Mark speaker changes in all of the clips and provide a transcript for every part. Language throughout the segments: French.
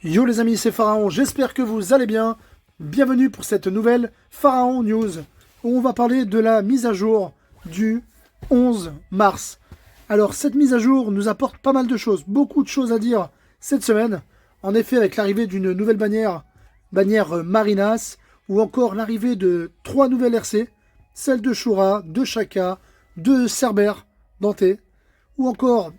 Speaker 1: Yo les amis, c'est Pharaon, j'espère que vous allez bien. Bienvenue pour cette nouvelle Pharaon News, où on va parler de la mise à jour du 11 mars. Alors cette mise à jour nous apporte pas mal de choses, beaucoup de choses à dire cette semaine. En effet, avec l'arrivée d'une nouvelle bannière Marinas, ou encore l'arrivée de 3 nouvelles RC, celle de Shura, de Shaka, de Cerber, Dante, ou encore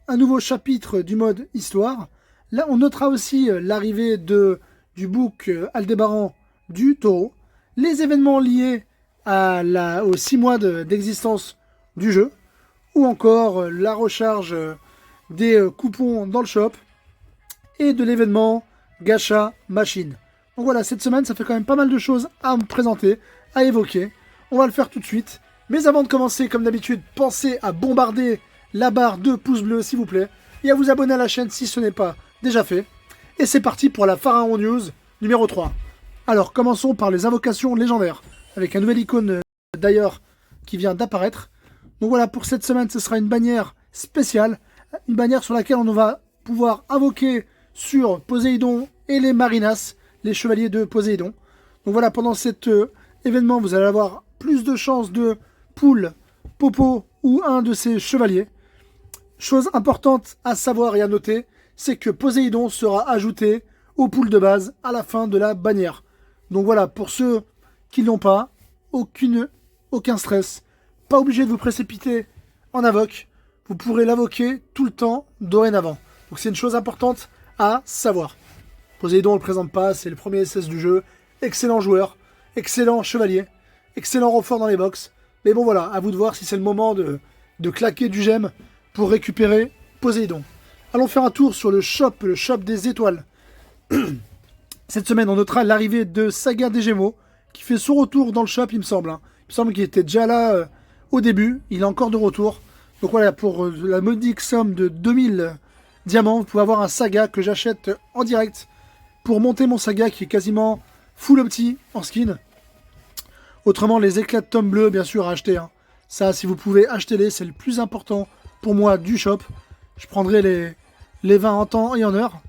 Speaker 1: un nouveau chapitre du mode Histoire. Là, on notera aussi l'arrivée du book Aldébaran du Taureau, les événements liés aux 6 mois d'existence du jeu, ou encore la recharge des coupons dans le shop, et de l'événement Gacha Machine. Donc voilà, cette semaine, ça fait quand même pas mal de choses à me présenter, à évoquer. On va le faire tout de suite. Mais avant de commencer, comme d'habitude, pensez à bombarder la barre de pouces bleus, s'il vous plaît, et à vous abonner à la chaîne si ce n'est pas déjà fait. Et c'est parti pour la Pharaon News numéro 3. Alors, commençons par les invocations légendaires, avec un nouvel icône d'ailleurs qui vient d'apparaître. Donc voilà, pour cette semaine, ce sera une bannière spéciale, une bannière sur laquelle on va pouvoir invoquer sur Poséidon et les Marinas, les chevaliers de Poséidon. Donc voilà, pendant cet événement, vous allez avoir plus de chances de poule, Popo ou un de ces chevaliers. Chose importante à savoir et à noter, c'est que Poséidon sera ajouté aux poules de base à la fin de la bannière. Donc voilà, pour ceux qui ne l'ont pas, aucun stress, pas obligé de vous précipiter en invoque, vous pourrez l'invoquer tout le temps dorénavant. Donc c'est une chose importante à savoir. Poséidon ne le présente pas, c'est le premier SS du jeu, excellent joueur, excellent chevalier, excellent renfort dans les box. Mais bon voilà, à vous de voir si c'est le moment de claquer du gemme pour récupérer Poséidon. Allons faire un tour sur le shop des étoiles. Cette semaine, on notera l'arrivée de Saga des Gémeaux, qui fait son retour dans le shop, il me semble. Il me semble qu'il était déjà là au début, il est encore de retour. Donc voilà, pour la modique somme de 2000 diamants, vous pouvez avoir un Saga que j'achète en direct pour monter mon Saga qui est quasiment full opti en skin. Autrement, les éclats de tome bleu, bien sûr, à acheter. Ça, si vous pouvez, achetez-les, c'est le plus important pour moi du shop. Je prendrai les 20 en temps et en heure.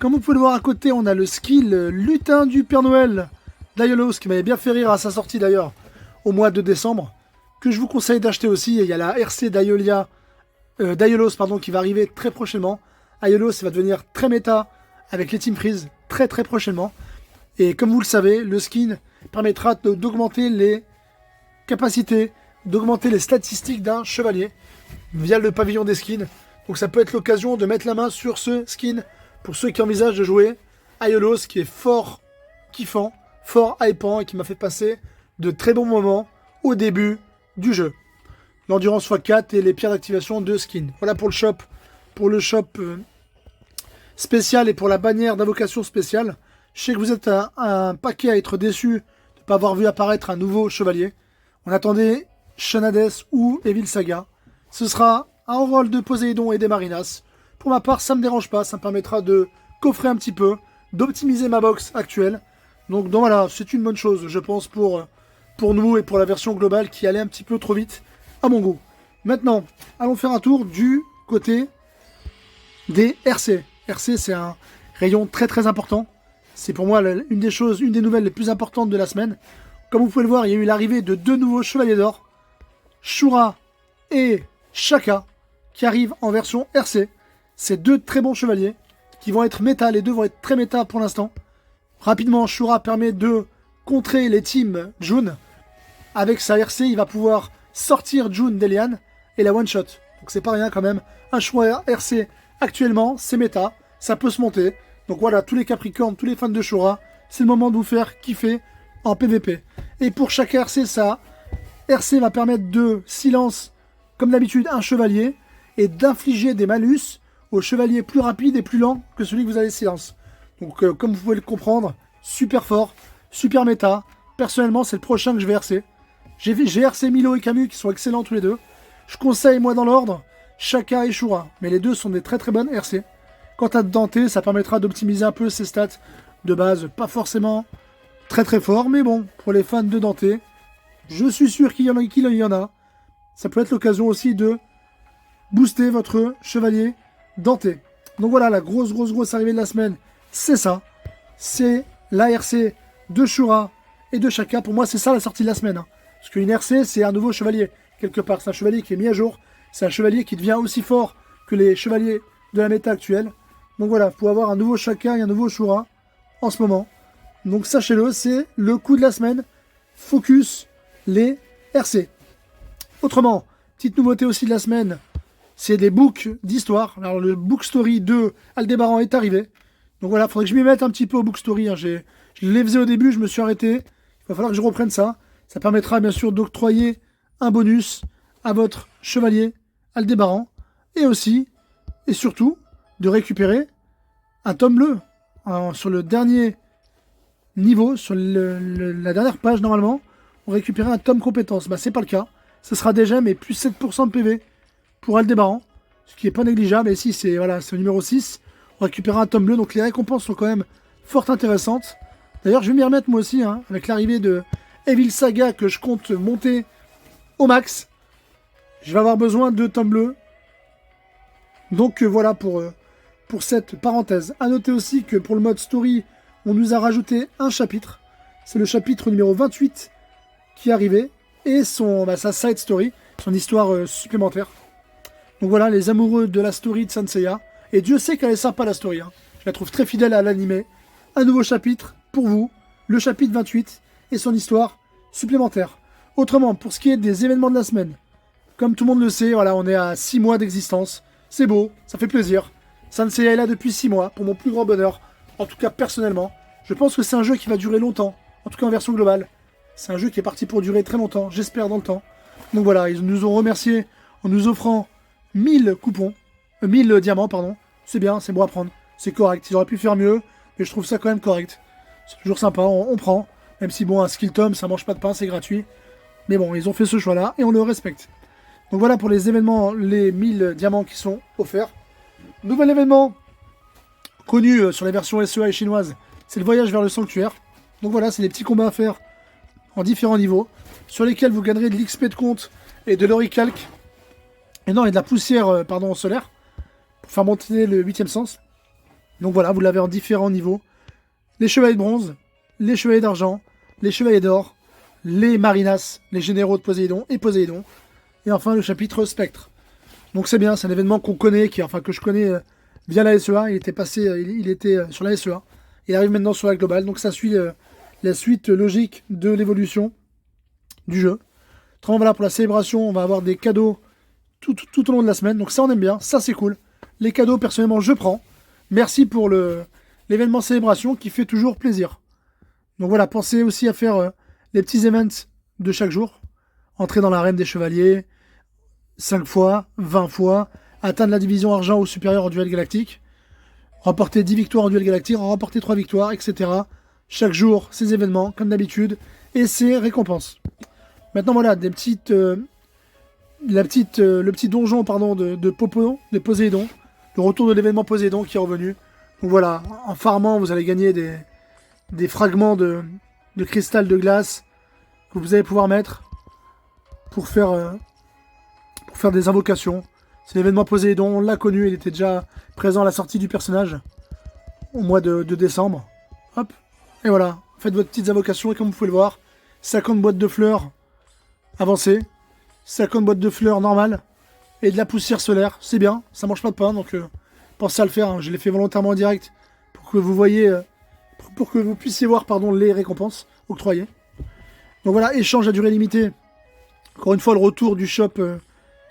Speaker 1: Comme vous pouvez le voir à côté, on a le skill lutin du Père Noël d'Aiolos, qui m'avait bien fait rire à sa sortie d'ailleurs, au mois de décembre, que je vous conseille d'acheter aussi. Et il y a la RC d'Aiolos qui va arriver très prochainement. Aiolos va devenir très méta avec les Team Freeze très prochainement. Et comme vous le savez, le skin permettra d'augmenter les capacités, d'augmenter les statistiques d'un chevalier via le pavillon des skins. Donc ça peut être l'occasion de mettre la main sur ce skin pour ceux qui envisagent de jouer Aiolos, qui est fort kiffant, fort hypant et qui m'a fait passer de très bons moments au début du jeu. L'endurance x4 et les pierres d'activation de skin. Voilà pour le shop spécial et pour la bannière d'invocation spéciale. Je sais que vous êtes un paquet à être déçu de ne pas avoir vu apparaître un nouveau chevalier. On attendait Shanades ou Evil Saga. Ce sera un rôle de Poséidon et des Marinas. Pour ma part, ça me dérange pas, ça me permettra de coffrer un petit peu, d'optimiser ma box actuelle. Donc voilà, c'est une bonne chose, je pense, pour nous et pour la version globale qui allait un petit peu trop vite, à mon goût. Maintenant, allons faire un tour du côté des RC. RC, c'est un rayon très important. C'est pour moi une des nouvelles les plus importantes de la semaine. Comme vous pouvez le voir, il y a eu l'arrivée de 2 nouveaux chevaliers d'or, Shura et Shaka, qui arrivent en version RC. C'est 2 très bons chevaliers qui vont être méta. Les deux vont être très méta pour l'instant. Rapidement, Shura permet de contrer les teams June. Avec sa RC, il va pouvoir sortir June des lianes et la one-shot. Donc c'est pas rien quand même. Un choix RC actuellement, c'est méta. Ça peut se monter. Donc voilà, tous les Capricornes, tous les fans de Shura, c'est le moment de vous faire kiffer en PVP. Et pour chaque RC, ça, RC va permettre de silence, comme d'habitude, un chevalier et d'infliger des malus aux chevaliers plus rapides et plus lents que celui que vous avez silence. Donc comme vous pouvez le comprendre, super fort, super méta. Personnellement, c'est le prochain que je vais RC. J'ai RC Milo et Camus qui sont excellents tous les deux. Je conseille, moi dans l'ordre, Shaka et Shura. Mais les deux sont des très bonnes RC. Quant à Dante, ça permettra d'optimiser un peu ses stats de base. Pas forcément très fort, mais bon, pour les fans de Dante, je suis sûr qu'il y en a. Ça peut être l'occasion aussi de booster votre chevalier Dante. Donc voilà, la grosse arrivée de la semaine, c'est ça. C'est la RC de Shura et de Shaka. Pour moi, c'est ça la sortie de la semaine. Hein. Parce qu'une RC, c'est un nouveau chevalier. Quelque part, c'est un chevalier qui est mis à jour. C'est un chevalier qui devient aussi fort que les chevaliers de la méta actuelle. Donc voilà, pour avoir un nouveau Shaka et un nouveau Shura en ce moment. Donc sachez-le, c'est le coup de la semaine. Focus les RC. Autrement, petite nouveauté aussi de la semaine, c'est des books d'histoire. Alors le book story de Aldébaran est arrivé. Donc voilà, il faudrait que je m'y mette un petit peu au book story. Hein. Je les faisais au début, je me suis arrêté. Il va falloir que je reprenne ça. Ça permettra bien sûr d'octroyer un bonus à votre chevalier Aldébaran. Et aussi, et surtout, de récupérer un tome bleu. Alors, sur le dernier niveau, sur la dernière page normalement, on récupérait un tome compétence. Bah c'est pas le cas. Ce sera déjà mais plus 7% de PV pour Aldébaran. Ce qui est pas négligeable. Et ici c'est voilà, c'est le numéro 6. On récupérera un tome bleu. Donc les récompenses sont quand même fort intéressantes. D'ailleurs je vais m'y remettre moi aussi. Hein, avec l'arrivée de Evil Saga que je compte monter au max. Je vais avoir besoin de tomes bleus. Donc voilà pour cette parenthèse. A noter aussi que pour le mode story, on nous a rajouté un chapitre. C'est le chapitre numéro 28 qui est arrivé. Et sa side story, son histoire supplémentaire. Donc voilà, les amoureux de la story de Saint Seiya. Et Dieu sait qu'elle est sympa la story. Hein. Je la trouve très fidèle à l'animé. Un nouveau chapitre pour vous, le chapitre 28 et son histoire supplémentaire. Autrement, pour ce qui est des événements de la semaine, comme tout le monde le sait, voilà, on est à 6 mois d'existence. C'est beau, ça fait plaisir. Saint Seiya est là depuis 6 mois, pour mon plus grand bonheur. En tout cas, personnellement, je pense que c'est un jeu qui va durer longtemps. En tout cas, en version globale. C'est un jeu qui est parti pour durer très longtemps, j'espère dans le temps. Donc voilà, ils nous ont remercié en nous offrant 1000 coupons. 1000 diamants, pardon. C'est bien, c'est bon à prendre. C'est correct. Ils auraient pu faire mieux, mais je trouve ça quand même correct. C'est toujours sympa, on prend. Même si bon, un skill tome, ça mange pas de pain, c'est gratuit. Mais bon, ils ont fait ce choix-là et on le respecte. Donc voilà pour les événements, les 1000 diamants qui sont offerts. Nouvel événement connu sur les versions SEA et chinoises, c'est le voyage vers le sanctuaire. Donc voilà, c'est des petits combats à faire en différents niveaux, sur lesquels vous gagnerez de l'XP de compte et de l'oricalque. Et non, et de la poussière solaire, pour faire monter le 8ème sens. Donc voilà, vous l'avez en différents niveaux. Les chevaliers de bronze, les chevaliers d'argent, les chevaliers d'or, les marinas, les généraux de Poséidon et Poséidon. Et enfin le chapitre spectre. Donc c'est bien, c'est un événement qu'on connaît, que je connais via la SEA. Il était sur la SEA. Il arrive maintenant sur la globale, donc ça suit la suite logique de l'évolution du jeu. Autrement, voilà, pour la célébration, on va avoir des cadeaux tout au long de la semaine. Donc ça, on aime bien, ça c'est cool. Les cadeaux, personnellement, je prends. Merci pour l'événement célébration qui fait toujours plaisir. Donc voilà, pensez aussi à faire les petits events de chaque jour. Entrer dans l'arène des chevaliers, 5 fois, 20 fois, atteindre la division argent ou supérieure en duel galactique, remporter 10 victoires en duel galactique, en remporter 3 victoires, etc. Chaque jour, ces événements, comme d'habitude, et ces récompenses. Maintenant, voilà, le petit donjon de Poséidon, le retour de l'événement Poséidon qui est revenu. Donc voilà, en farmant, vous allez gagner des fragments de cristal de glace que vous allez pouvoir mettre pour faire des invocations. C'est l'événement Poséidon, on l'a connu, il était déjà présent à la sortie du personnage au mois de décembre. Hop, et voilà, faites votre petite invocation et comme vous pouvez le voir, 50 boîtes de fleurs avancées, 50 boîtes de fleurs normales et de la poussière solaire, c'est bien, ça mange pas de pain, donc pensez à le faire, hein. Je l'ai fait volontairement en direct pour que vous voyez, pour que vous puissiez voir les récompenses octroyées. Donc voilà, échange à durée limitée. Encore une fois, le retour du shop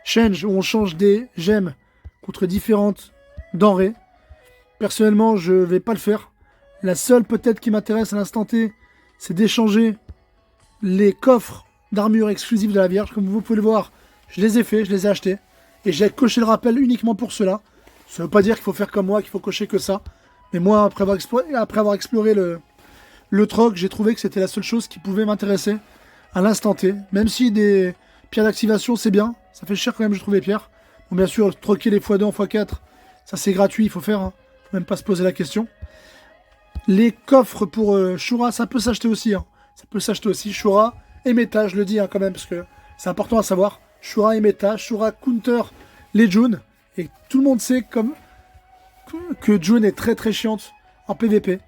Speaker 1: Change, où on change des gemmes contre différentes denrées. Personnellement, je vais pas le faire. La seule peut-être qui m'intéresse à l'instant T, c'est d'échanger les coffres d'armure exclusifs de la Vierge. Comme vous pouvez le voir, je les ai faits, je les ai achetés. Et j'ai coché le rappel uniquement pour cela. Ça veut pas dire qu'il faut faire comme moi, qu'il faut cocher que ça. Mais moi, après avoir exploré le troc, j'ai trouvé que c'était la seule chose qui pouvait m'intéresser à l'instant T. Même si des pierres d'activation, c'est bien. Ça fait cher quand même, je trouve, les pierres. Bon, bien sûr, troquer les x2 en x4, ça c'est gratuit, il faut faire. Hein. Faut même pas se poser la question. Les coffres pour Shura, ça peut s'acheter aussi. Hein. Ça peut s'acheter aussi. Shura et méta, je le dis quand même, parce que c'est important à savoir. Shura et méta, Shura counter les June. Et tout le monde sait que June est très très chiante en PVP.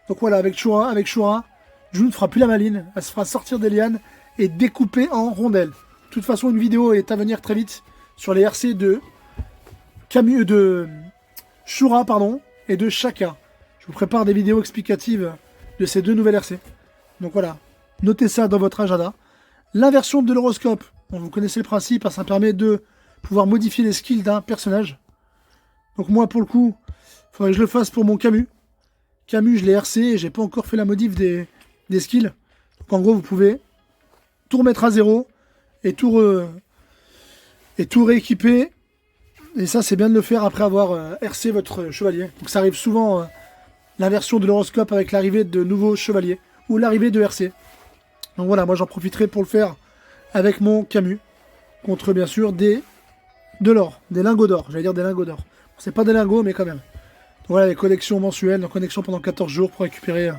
Speaker 1: Donc voilà, avec Shura, June ne fera plus la maline, elle se fera sortir des lianes et découper en rondelles. De toute façon, une vidéo est à venir très vite sur les RC de Shura, et de Shaka. Je vous prépare des vidéos explicatives de ces deux nouvelles RC. Donc voilà, notez ça dans votre agenda. L'inversion de l'horoscope, bon, vous connaissez le principe, ça permet de pouvoir modifier les skills d'un personnage. Donc moi, pour le coup, il faudrait que je le fasse pour mon Camus. Camus, je l'ai RC et j'ai pas encore fait la modif des skills. Donc en gros, vous pouvez tout remettre à zéro et tout rééquiper. Et ça, c'est bien de le faire après avoir RC votre chevalier. Donc ça arrive souvent, l'inversion de l'horoscope avec l'arrivée de nouveaux chevaliers ou l'arrivée de RC. Donc voilà, moi j'en profiterai pour le faire avec mon Camus. Contre bien sûr de l'or, des lingots d'or. J'allais dire des lingots d'or. C'est pas des lingots, mais quand même. Donc voilà, les connexions mensuelles, donc connexion pendant 14 jours pour récupérer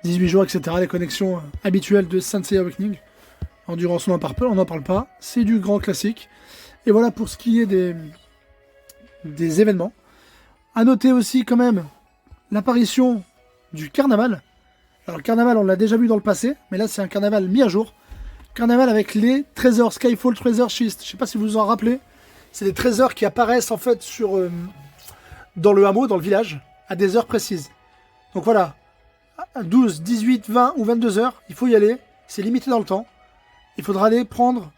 Speaker 1: 18 jours, etc. Les connexions habituelles de Sensei Awakening. Endurance, on n'en parle pas. C'est du grand classique. Et voilà pour ce qui est des événements. A noter aussi quand même l'apparition du carnaval. Alors le carnaval, on l'a déjà vu dans le passé, mais là c'est un carnaval mis à jour. Carnaval avec les trésors, Skyfall Treasure Chest. Je sais pas si vous vous en rappelez. C'est des trésors qui apparaissent en fait dans le hameau, dans le village, à des heures précises. Donc voilà, à 12, 18, 20 ou 22 heures, il faut y aller. C'est limité dans le temps. Il faudra aller prendre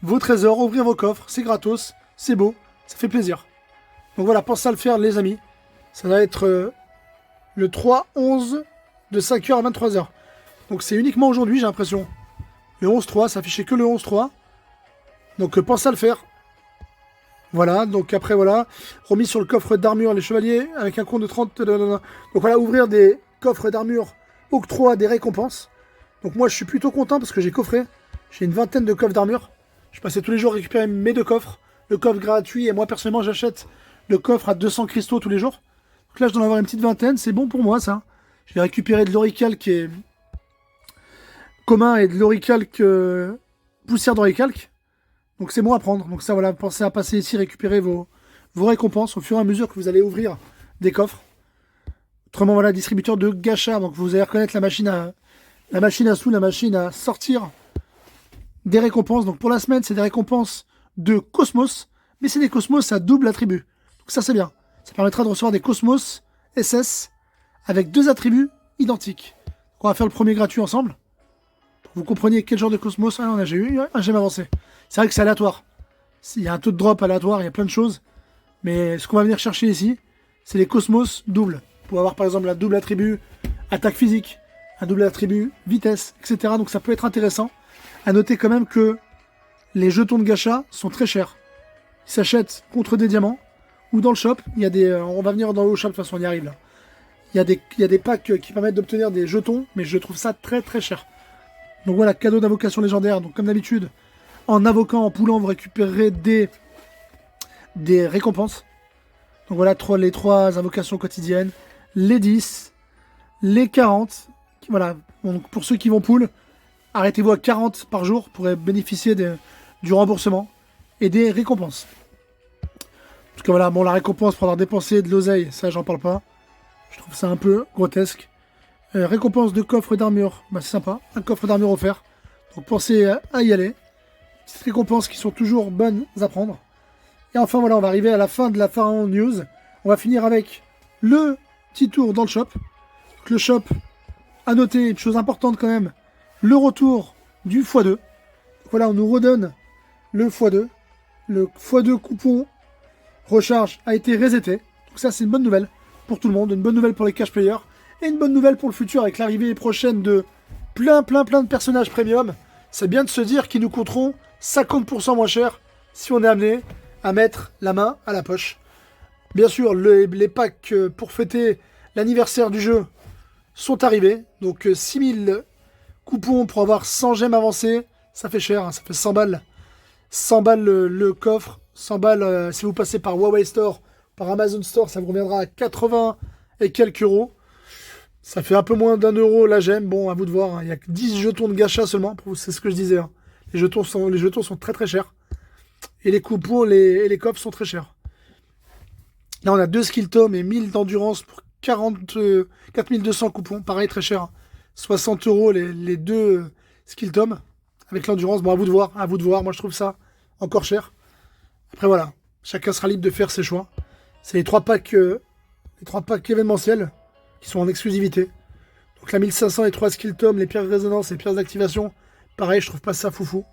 Speaker 1: vos trésors, ouvrir vos coffres. C'est gratos, c'est beau, ça fait plaisir. Donc voilà, pensez à le faire les amis. Ça va être le 3-11 de 5h à 23h. Donc c'est uniquement aujourd'hui, j'ai l'impression. Le 11-3, ça affichait que le 11-3. Donc pensez à le faire. Voilà, donc après voilà, remis sur le coffre d'armure les chevaliers avec un compte de 30. Donc voilà, ouvrir des coffres d'armure octroie des récompenses. Donc moi je suis plutôt content parce que j'ai coffré. J'ai une vingtaine de coffres d'armure. Je passais tous les jours récupérer mes deux coffres. Le coffre gratuit et moi personnellement j'achète le coffre à 200 cristaux tous les jours. Donc là je dois en avoir une petite vingtaine, c'est bon pour moi ça. Je vais récupérer de l'oricalque qui est commun et de l'oricalque poussière d'oricalque. Donc c'est bon à prendre. Donc ça voilà, pensez à passer ici récupérer vos récompenses au fur et à mesure que vous allez ouvrir des coffres. Autrement voilà, distributeur de gacha. Donc vous allez reconnaître la machine à sous, la machine à sortir des récompenses. Donc pour la semaine, c'est des récompenses de Cosmos, mais c'est des Cosmos à double attribut. Donc ça c'est bien. Ça permettra de recevoir des Cosmos SS avec deux attributs identiques. Donc on va faire le premier gratuit ensemble. Pour que vous compreniez quel genre de Cosmos. Ah non, j'ai eu un gemme avancé. C'est vrai que c'est aléatoire. Il y a un taux de drop aléatoire, il y a plein de choses. Mais ce qu'on va venir chercher ici, c'est les Cosmos doubles. Pour avoir par exemple un double attribut attaque physique, un double attribut vitesse, etc. Donc ça peut être intéressant. A noter quand même que les jetons de gacha sont très chers. Ils s'achètent contre des diamants ou dans le shop. Il y a des, on va venir dans le shop de toute façon, on y arrive là. Il y a des packs qui permettent d'obtenir des jetons, mais je trouve ça très très cher. Donc voilà, cadeau d'invocation légendaire. Donc comme d'habitude, en invoquant, en poulant, vous récupérerez des récompenses. Donc voilà, les 3 invocations quotidiennes, les 10, les 40. Voilà, donc pour ceux qui vont pool, arrêtez-vous à 40 par jour pour bénéficier du remboursement et des récompenses. En tout cas voilà, bon la récompense pour avoir dépensé de l'oseille, ça j'en parle pas. Je trouve ça un peu grotesque. Récompense de coffre d'armure, bah, c'est sympa, un coffre d'armure offert. Donc pensez à y aller. Petites récompenses qui sont toujours bonnes à prendre. Et enfin voilà, on va arriver à la fin de la Pharaon News. On va finir avec le petit tour dans le shop. Donc, le shop, à noter, une chose importante quand même, le retour du x2. Donc, voilà, on nous redonne le x2. Le x2 coupon recharge a été reseté. Donc ça c'est une bonne nouvelle pour tout le monde, une bonne nouvelle pour les cash players et une bonne nouvelle pour le futur avec l'arrivée prochaine de plein de personnages premium. C'est bien de se dire qu'ils nous coûteront 50% moins cher si on est amené à mettre la main à la poche. Bien sûr, les packs pour fêter l'anniversaire du jeu sont arrivés. Donc 6000 coupons pour avoir 100 gemmes avancées. Ça fait cher, hein, ça fait 100 balles. 100 balles le coffre. 100 balles si vous passez par Huawei Store, par Amazon Store, ça vous reviendra à 80 et quelques euros. Ça fait un peu moins d'1 € la gemme. Bon, à vous de voir, hein. Il n'y a que 10 jetons de gacha seulement. C'est ce que je disais. Hein. Les jetons sont très très chers. Et les coupons et les coffres sont très chers. Là, on a 2 skill tomes et 1000 d'endurance pour 4200 coupons, pareil, très cher. 60 € les deux Skill Tom avec l'endurance. Bon, à vous de voir, moi je trouve ça encore cher. Après voilà, chacun sera libre de faire ses choix. C'est les 3 packs événementiels qui sont en exclusivité. Donc la 1500 et 3 Skill Tom, les pierres de résonance et les pierres d'activation, pareil, je trouve pas ça foufou.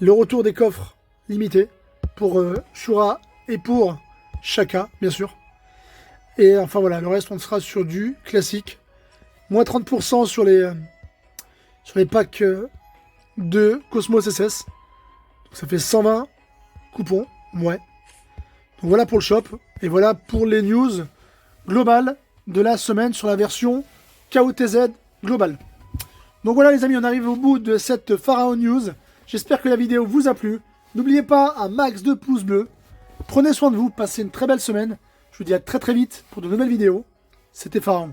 Speaker 1: Le retour des coffres limité pour Shura et pour Shaka, bien sûr. Et enfin voilà, le reste on sera sur du classique. Moins 30% sur les packs de Cosmos SS. Donc ça fait 120 coupons, ouais. Donc voilà pour le shop. Et voilà pour les news globales de la semaine sur la version KOTZ globale. Donc voilà les amis, on arrive au bout de cette Pharaon News. J'espère que la vidéo vous a plu. N'oubliez pas un max de pouces bleus. Prenez soin de vous, passez une très belle semaine. Je vous dis à très vite pour de nouvelles vidéos. C'était Pharaon.